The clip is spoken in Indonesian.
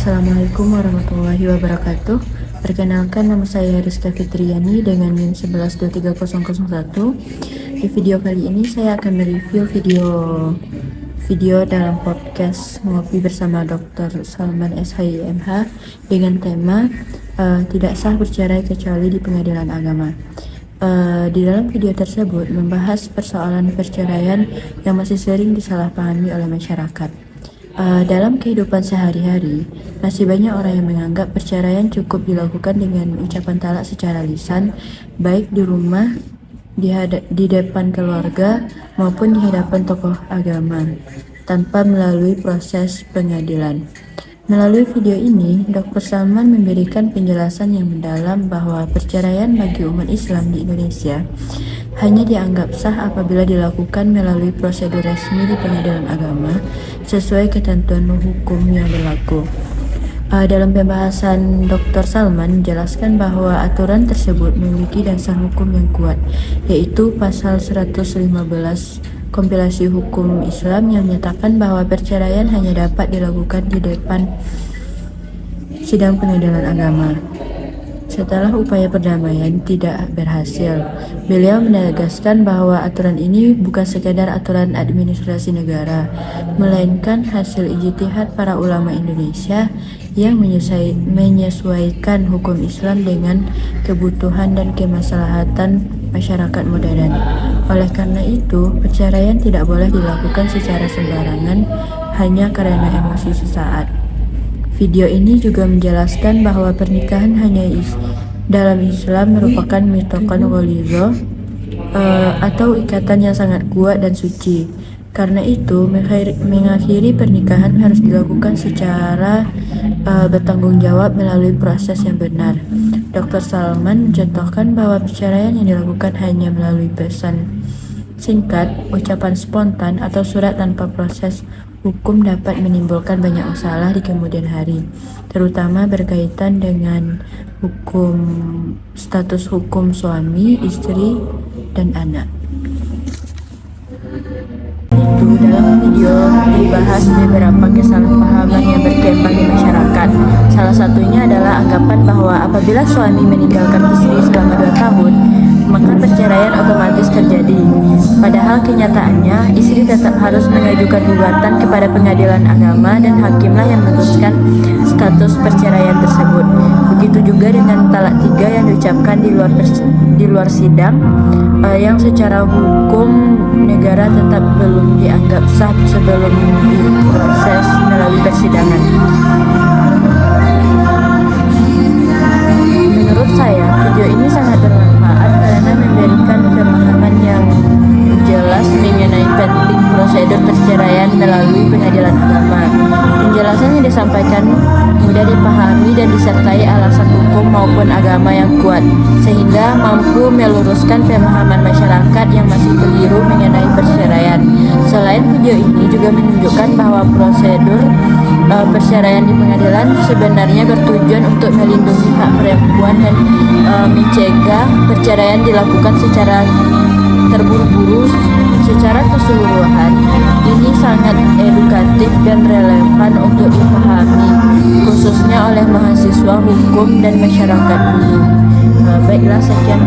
Assalamualaikum warahmatullahi wabarakatuh. Perkenalkan, nama saya Rizka Fitriani dengan NIM 11230001. Di video kali ini saya akan mereview video dalam podcast Ngopi bersama Dr. Salman SHIMH dengan tema tidak sah bercerai kecuali di pengadilan agama. Di dalam video tersebut membahas persoalan perceraian yang masih sering disalahpahami oleh masyarakat. Dalam kehidupan sehari-hari, masih banyak orang yang menganggap perceraian cukup dilakukan dengan ucapan talak secara lisan, baik di rumah, di depan keluarga, maupun di hadapan tokoh agama, tanpa melalui proses pengadilan. Melalui video ini, Dr. Salman memberikan penjelasan yang mendalam bahwa perceraian bagi umat Islam di Indonesia hanya dianggap sah apabila dilakukan melalui prosedur resmi di pengadilan agama sesuai ketentuan hukum yang berlaku. Dalam pembahasan, Dr. Salman menjelaskan bahwa aturan tersebut memiliki dasar hukum yang kuat, yaitu pasal 115 kompilasi hukum Islam yang menyatakan bahwa perceraian hanya dapat dilakukan di depan sidang pengadilan agama. Setelah upaya perdamaian tidak berhasil, beliau menegaskan bahwa aturan ini bukan sekadar aturan administrasi negara, melainkan hasil ijtihad para ulama Indonesia yang menyesuaikan hukum Islam dengan kebutuhan dan kemaslahatan masyarakat modern. Oleh karena itu, perceraian tidak boleh dilakukan secara sembarangan hanya karena emosi sesaat. Video ini juga menjelaskan bahwa pernikahan dalam Islam merupakan mitokon ghalidho atau ikatan yang sangat kuat dan suci. Karena itu, mengakhiri pernikahan harus dilakukan secara bertanggung jawab melalui proses yang benar. Dr. Salman mencontohkan bahwa perceraian yang dilakukan hanya melalui pesan singkat, ucapan spontan, atau surat tanpa proses hukum dapat menimbulkan banyak masalah di kemudian hari, terutama berkaitan dengan status hukum suami, istri, dan anak. Dalam video dibahas beberapa kesalahpahaman yang berkembang di masyarakat. Salah satunya adalah anggapan bahwa apabila suami meninggalkan istri selama 2 tahun, maka perceraian otomatis terjadi. Padahal kenyataannya, istri tetap harus mengajukan gugatan kepada pengadilan agama dan hakimlah yang memutuskan status perceraian tersebut. Begitu juga dengan talak 3 yang diucapkan di luar sidang, yang secara hukum negara tetap belum dianggap sah sebelum diproses melalui persidangan. Menurut saya, video ini sangat bermanfaat karena memberikan pemahaman yang jelas mengenai penting prosedur perceraian melalui pengadilan agama. Penjelasan yang disampaikan mudah dipahami dan disertai alasan hukum maupun agama yang kuat, sehingga mampu meluruskan pemahaman masyarakat yang masih keliru mengenai perceraian. Selain video ini juga menunjukkan bahwa prosedur perceraian di pengadilan sebenarnya bertujuan untuk melindungi hak perempuan dan mencegah perceraian dilakukan secara terburu-buru secara keseluruhan. Ini sangat edukatif dan relevan untuk dipahami, khususnya oleh mahasiswa hukum dan masyarakat umum. Baiklah, sekian.